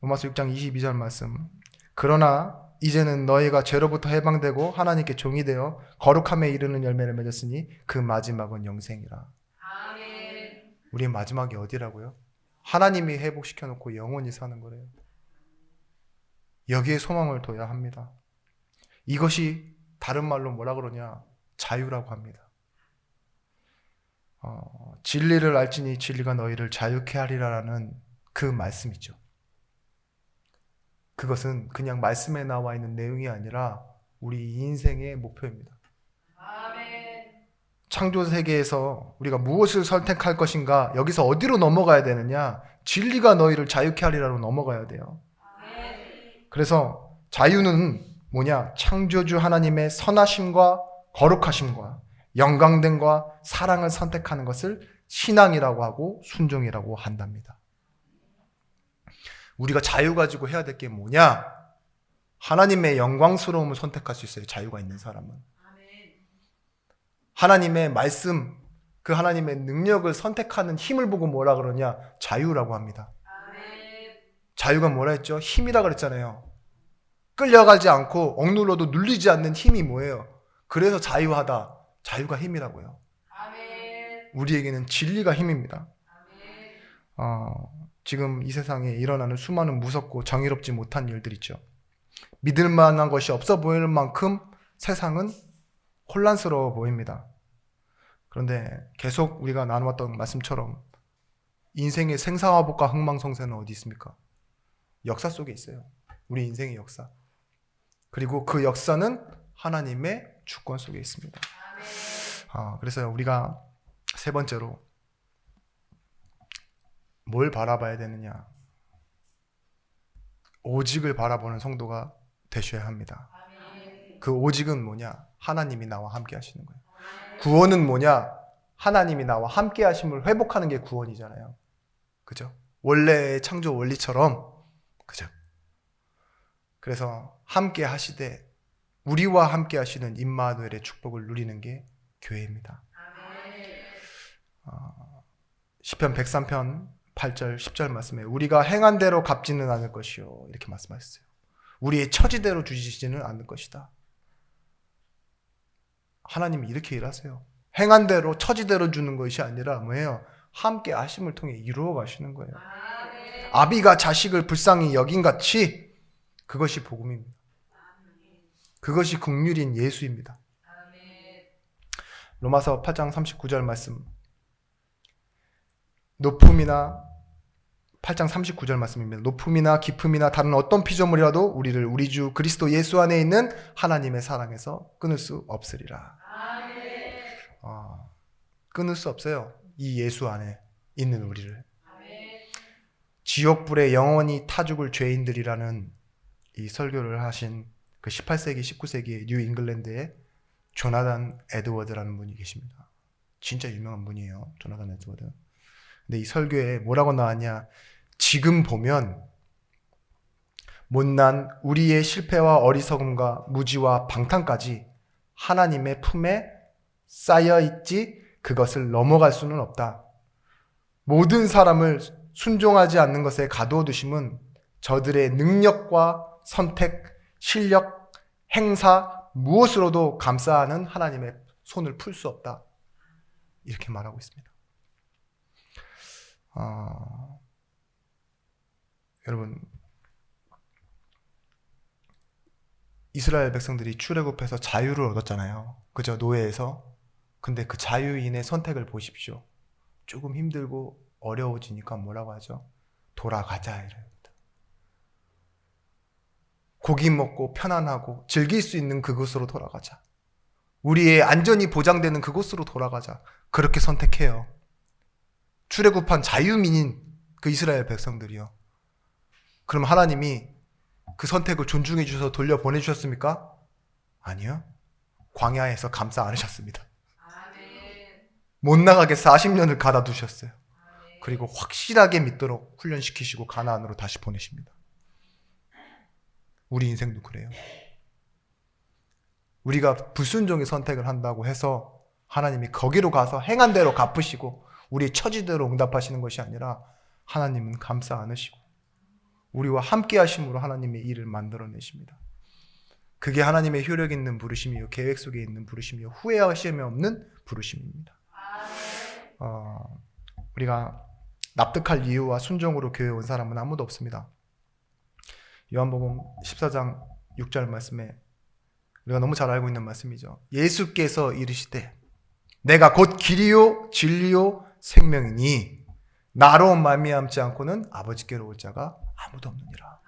로마서 6장 22절 말씀. 그러나 이제는 너희가 죄로부터 해방되고 하나님께 종이 되어 거룩함에 이르는 열매를 맺었으니 그 마지막은 영생이라. 아멘. 우리의 마지막이 어디라고요? 하나님이 회복시켜놓고 영원히 사는 거래요. 여기에 소망을 둬야 합니다. 이것이 다른 말로 뭐라 그러냐? 자유라고 합니다. 진리를 알지니 진리가 너희를 자유케 하리라라는 그 말씀이죠. 그것은 그냥 말씀에 나와 있는 내용이 아니라 우리 인생의 목표입니다. 아멘. 창조 세계에서 우리가 무엇을 선택할 것인가, 여기서 어디로 넘어가야 되느냐? 진리가 너희를 자유케 하리라로 넘어가야 돼요. 아멘. 그래서 자유는 뭐냐? 창조주 하나님의 선하심과 거룩하심과 영광됨과 사랑을 선택하는 것을 신앙이라고 하고 순종이라고 한답니다. 우리가 자유 가지고 해야 될 게 뭐냐? 하나님의 영광스러움을 선택할 수 있어요. 자유가 있는 사람은. 하나님의 말씀, 그 하나님의 능력을 선택하는 힘을 보고 뭐라 그러냐? 자유라고 합니다. 자유가 뭐라 했죠? 힘이라 그랬잖아요. 끌려가지 않고 억눌러도 눌리지 않는 힘이 뭐예요? 그래서 자유하다. 자유가 힘이라고요. 우리에게는 진리가 힘입니다. 지금 이 세상에 일어나는 수많은 무섭고 정의롭지 못한 일들 있죠. 믿을 만한 것이 없어 보이는 만큼 세상은 혼란스러워 보입니다. 그런데 계속 우리가 나누었던 말씀처럼 인생의 생사화복과 흥망성쇠는 어디 있습니까? 역사 속에 있어요. 우리 인생의 역사. 그리고 그 역사는 하나님의 주권 속에 있습니다. 그래서 우리가 세 번째로 뭘 바라봐야 되느냐? 오직을 바라보는 성도가 되셔야 합니다. 그 오직은 뭐냐? 하나님이 나와 함께 하시는 거예요. 구원은 뭐냐? 하나님이 나와 함께 하심을 회복하는 게 구원이잖아요. 그죠? 원래의 창조 원리처럼. 그죠? 그래서 함께 하시되 우리와 함께 하시는 임마누엘의 축복을 누리는 게 교회입니다. 시편 103편 8절 10절 말씀에 우리가 행한 대로 갚지는 않을 것이요 이렇게 말씀하셨어요. 우리의 처지대로 주시지는 않을 것이다. 하나님이 이렇게 일하세요. 행한 대로 처지대로 주는 것이 아니라 뭐예요? 함께 하심을 통해 이루어 가시는 거예요. 아비가 자식을 불쌍히 여긴같이 그것이 복음입니다. 그것이 긍휼인 예수입니다. 로마서 8장 39절 말씀. 높음이나 8장 39절 말씀입니다. 높음이나 깊음이나 다른 어떤 피조물이라도 우리를 우리 주 그리스도 예수 안에 있는 하나님의 사랑에서 끊을 수 없으리라. 끊을 수 없어요. 이 예수 안에 있는 우리를. 지옥불에 영원히 타 죽을 죄인들이라는 이 설교를 하신 그 18세기, 19세기의 뉴 잉글랜드의 조나단 에드워드라는 분이 계십니다. 진짜 유명한 분이에요. 조나단 에드워드. 근데 이 설교에 뭐라고 나왔냐? 지금 보면 못난 우리의 실패와 어리석음과 무지와 방탕까지 하나님의 품에 쌓여있지 그것을 넘어갈 수는 없다. 모든 사람을 순종하지 않는 것에 가두어두심은 저들의 능력과 선택, 실력, 행사 무엇으로도 감싸는 하나님의 손을 풀 수 없다. 이렇게 말하고 있습니다. 여러분, 이스라엘 백성들이 출애굽해서 자유를 얻었잖아요. 그죠? 노예에서. 근데 그 자유인의 선택을 보십시오. 조금 힘들고 어려워지니까 뭐라고 하죠? 돌아가자 이래요. 고기 먹고 편안하고 즐길 수 있는 그곳으로 돌아가자. 우리의 안전이 보장되는 그곳으로 돌아가자. 그렇게 선택해요. 출애굽한 자유민인 그 이스라엘 백성들이요. 그럼 하나님이 그 선택을 존중해 주셔서 돌려보내주셨습니까? 아니요. 광야에서 감싸 안으셨습니다. 아멘. 못 나가게 40년을 가다두셨어요. 그리고 확실하게 믿도록 훈련시키시고 가나안으로 다시 보내십니다. 우리 인생도 그래요. 우리가 불순종의 선택을 한다고 해서 하나님이 거기로 가서 행한 대로 갚으시고 우리 처지대로 응답하시는 것이 아니라 하나님은 감싸 안으시고 우리와 함께 하심으로 하나님의 일을 만들어내십니다. 그게 하나님의 효력 있는 부르심이요, 계획 속에 있는 부르심이요, 후회하심이 없는 부르심입니다. 우리가 납득할 이유와 순종으로 교회에 온 사람은 아무도 없습니다. 요한복음 14장 6절 말씀에 우리가 너무 잘 알고 있는 말씀이죠. 예수께서 이르시되 내가 곧 길이요 진리요 생명이니 나로 말미암지 않고는 아버지께로 올 자가 아무도 없느니라.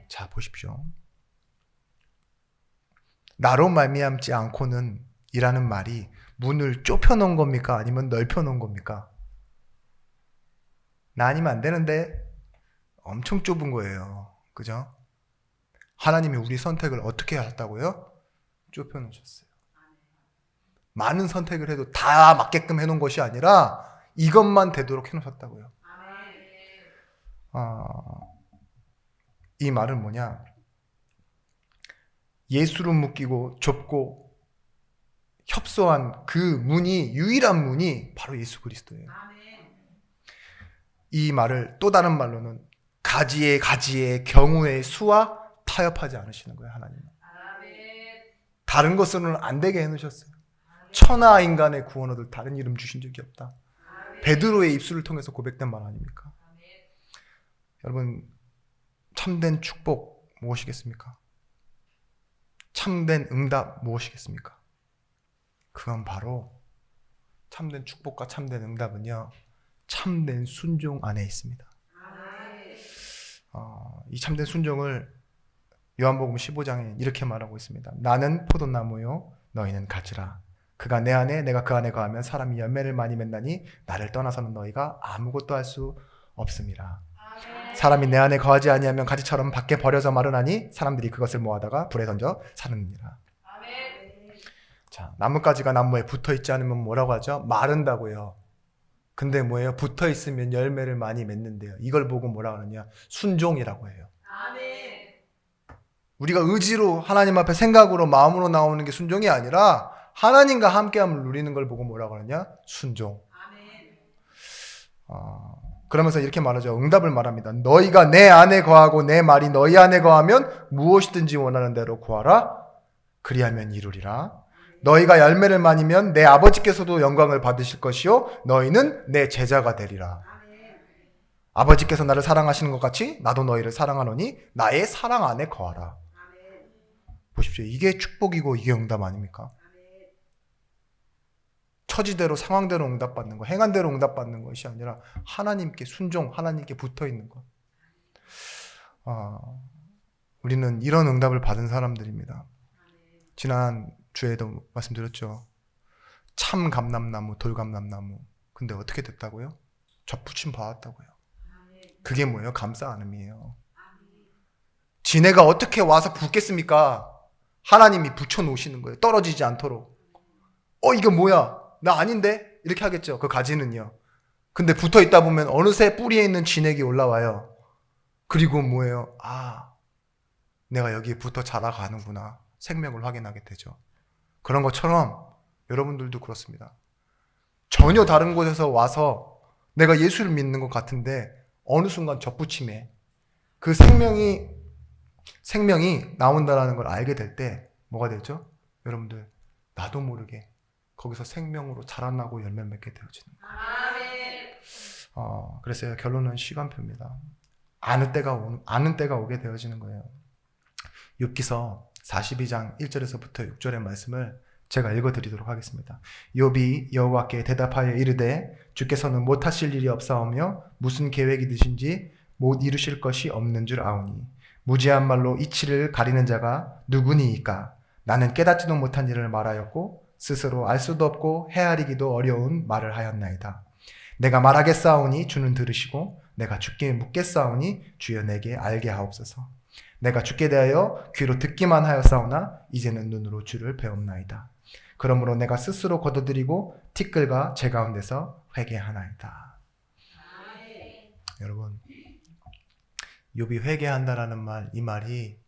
자, 보십시오. 나로 말미암지 않고는 이라는 말이 문을 좁혀놓은 겁니까? 아니면 넓혀놓은 겁니까? 나 아니면 안 되는데 엄청 좁은 거예요. 그죠? 하나님이 우리 선택을 어떻게 하셨다고요? 좁혀놓으셨어요. 많은 선택을 해도 다 맞게끔 해놓은 것이 아니라 이것만 되도록 해놓으셨다고요. 이 말은 뭐냐? 예수로 묶이고 좁고 협소한 그 문이, 유일한 문이 바로 예수 그리스도예요. 이 말을 또 다른 말로는 가지의 경우의 수와 타협하지 않으시는 거예요. 하나님은. 다른 것으로는 안 되게 해놓으셨어요. 천하 인간의 구원 얻을 다른 이름 주신 적이 없다. 베드로의 입술을 통해서 고백된 말 아닙니까? 여러분, 참된 축복 무엇이겠습니까? 참된 응답 무엇이겠습니까? 그건 바로 참된 축복과 참된 응답은요, 참된 순종 안에 있습니다. 이 참된 순종을 요한복음 15장에 이렇게 말하고 있습니다. 나는 포도나무요 너희는 가지라. 그가 내 안에 내가 그 안에 거하면 사람이 열매를 많이 맺나니 나를 떠나서는 너희가 아무것도 할 수 없음이라. 사람이 내 안에 거하지 아니하면 가지처럼 밖에 버려져 마르나니 사람들이 그것을 모아다가 불에 던져 사느니라. 자, 나뭇가지가 나무에 붙어 있지 않으면 뭐라고 하죠? 마른다고요. 근데 뭐예요? 붙어 있으면 열매를 많이 맺는데요. 이걸 보고 뭐라 하느냐? 순종이라고 해요. 우리가 의지로 하나님 앞에 생각으로 마음으로 나오는 게 순종이 아니라 하나님과 함께함을 누리는 걸 보고 뭐라고 하느냐? 순종. 그러면서 이렇게 말하죠. 응답을 말합니다. 너희가 내 안에 거하고 내 말이 너희 안에 거하면 무엇이든지 원하는 대로 구하라. 그리하면 이루리라. 너희가 열매를 많이면 내 아버지께서도 영광을 받으실 것이요 너희는 내 제자가 되리라. 아버지께서 나를 사랑하시는 것 같이 나도 너희를 사랑하노니 나의 사랑 안에 거하라. 보십시오. 이게 축복이고 이게 응답 아닙니까? 처지대로 상황대로 응답받는 거, 행한대로 응답받는 것이 아니라 하나님께 순종, 하나님께 붙어있는 것. 우리는 이런 응답을 받은 사람들입니다. 지난 주에도 말씀드렸죠. 참 감람나무, 돌감람나무. 근데 어떻게 됐다고요? 접붙임 받았다고요. 그게 뭐예요? 감싸 안음이에요. 지네가 어떻게 와서 붙겠습니까? 하나님이 붙여놓으시는 거예요. 떨어지지 않도록. 이게 뭐야? 나 아닌데? 이렇게 하겠죠. 그 가지는요. 근데 붙어 있다 보면 어느새 뿌리에 있는 진액이 올라와요. 그리고 뭐예요? 내가 여기에 붙어 자라가는구나. 생명을 확인하게 되죠. 그런 것처럼 여러분들도 그렇습니다. 전혀 다른 곳에서 와서 내가 예수를 믿는 것 같은데 어느 순간 접붙임에 그 생명이 나온다는 걸 알게 될 때 뭐가 되죠? 여러분들, 나도 모르게 거기서 생명으로 자라나고 열매 맺게 되어지는 거예요. 그래서 결론은 시간표입니다. 아는 때가 오게 되어지는 거예요. 욥기서 42장 1절에서부터 6절의 말씀을 제가 읽어드리도록 하겠습니다. 욥이 여호와께 대답하여 이르되 주께서는 못하실 일이 없사오며 무슨 계획이 드신지 못 이루실 것이 없는 줄 아오니 무지한 말로 이치를 가리는 자가 누구니이까? 나는 깨닫지도 못한 일을 말하였고 스스로 알 수도 없고 헤아리기도 어려운 말을 하였나이다. 내가 말하겠사오니 주는 들으시고 내가 주께 묻겠사오니 주여 내게 알게 하옵소서. 내가 주께 대하여 귀로 듣기만 하였사오나 이제는 눈으로 주를 배움나이다. 그러므로 내가 스스로 거둬들이고 티끌과 제 가운데서 회개하나이다. 여러분, 욥이 회개한다라는 말, 이 말이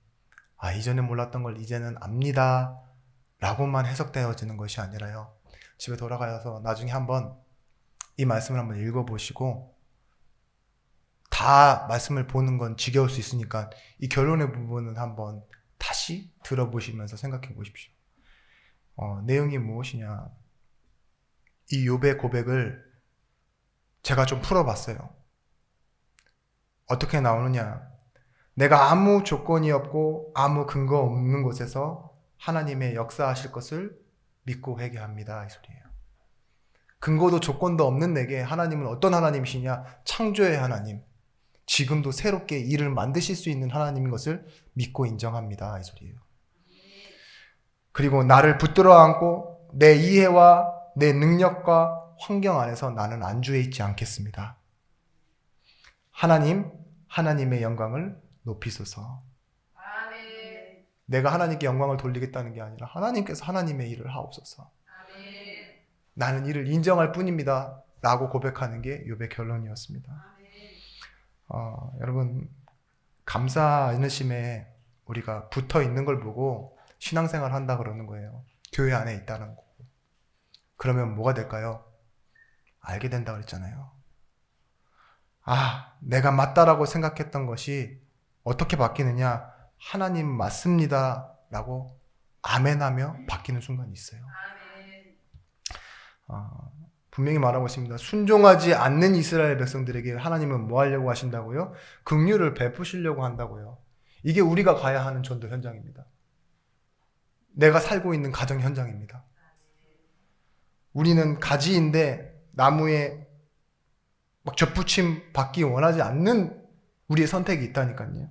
이전에 몰랐던 걸 이제는 압니다 라고만 해석되어지는 것이 아니라요, 집에 돌아가서 나중에 한번 이 말씀을 한번 읽어보시고, 다 말씀을 보는 건 지겨울 수 있으니까 이 결론의 부분은 한번 다시 들어보시면서 생각해 보십시오. 내용이 무엇이냐, 이 욥의 고백을 제가 좀 풀어봤어요. 어떻게 나오느냐, 내가 아무 조건이 없고 아무 근거 없는 곳에서 하나님의 역사하실 것을 믿고 회개합니다, 이 소리예요. 근거도 조건도 없는 내게 하나님은 어떤 하나님이시냐, 창조의 하나님, 지금도 새롭게 일을 만드실 수 있는 하나님인 것을 믿고 인정합니다, 이 소리예요. 그리고 나를 붙들어 안고 내 이해와 내 능력과 환경 안에서 나는 안주해 있지 않겠습니다. 하나님의 영광을 높이소서. 아멘. 내가 하나님께 영광을 돌리겠다는 게 아니라 하나님께서 하나님의 일을 하옵소서. 아멘. 나는 이를 인정할 뿐입니다 라고 고백하는 게 욥의 결론이었습니다. 여러분, 감사 인내심에 우리가 붙어 있는 걸 보고 신앙생활 한다 그러는 거예요. 교회 안에 있다는 거. 그러면 뭐가 될까요? 알게 된다 그랬잖아요. 내가 맞다라고 생각했던 것이 어떻게 바뀌느냐, 하나님 맞습니다 라고 아멘하며 바뀌는 순간이 있어요. 아멘. 분명히 말하고 있습니다. 순종하지 않는 이스라엘 백성들에게 하나님은 뭐 하려고 하신다고요? 긍휼을 베푸시려고 한다고요. 이게 우리가 가야 하는 전도 현장입니다. 내가 살고 있는 가정 현장입니다. 우리는 가지인데 나무에 막 젖붙임 받기 원하지 않는 우리의 선택이 있다니까요.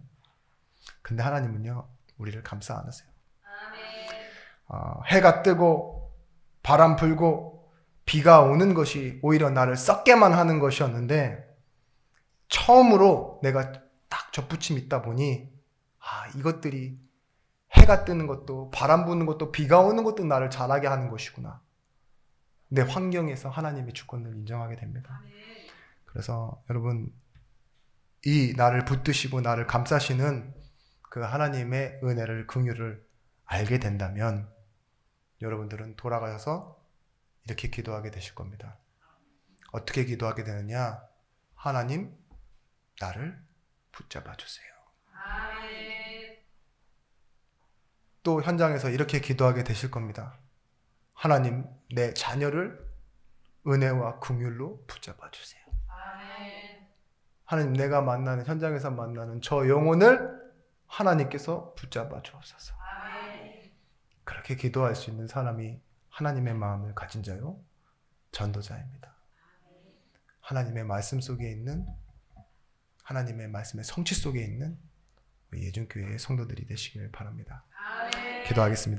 근데 하나님은요, 우리를 감싸 안으세요. 아멘. 해가 뜨고 바람 불고 비가 오는 것이 오히려 나를 썩게만 하는 것이었는데, 처음으로 내가 딱 젖붙임 있다 보니 이것들이 해가 뜨는 것도 바람 부는 것도 비가 오는 것도 나를 자라게 하는 것이구나. 내 환경에서 하나님의 주권을 인정하게 됩니다. 그래서 여러분, 이 나를 붙드시고 나를 감싸시는 그 하나님의 은혜를, 긍휼을 알게 된다면 여러분들은 돌아가셔서 이렇게 기도하게 되실 겁니다. 어떻게 기도하게 되느냐? 하나님, 나를 붙잡아 주세요. 아멘. 또 현장에서 이렇게 기도하게 되실 겁니다. 하나님, 내 자녀를 은혜와 긍휼로 붙잡아 주세요. 아멘. 하나님, 내가 만나는, 현장에서 만나는 저 영혼을 하나님께서 붙잡아 주옵소서. 아멘. 그렇게 기도할 수 있는 사람이 하나님의 마음을 가진 자요, 전도자입니다. 하나님의 말씀 속에 있는, 하나님의 말씀의 성취 속에 있는 예중교회의 성도들이 되시길 바랍니다. 아멘. 기도하겠습니다.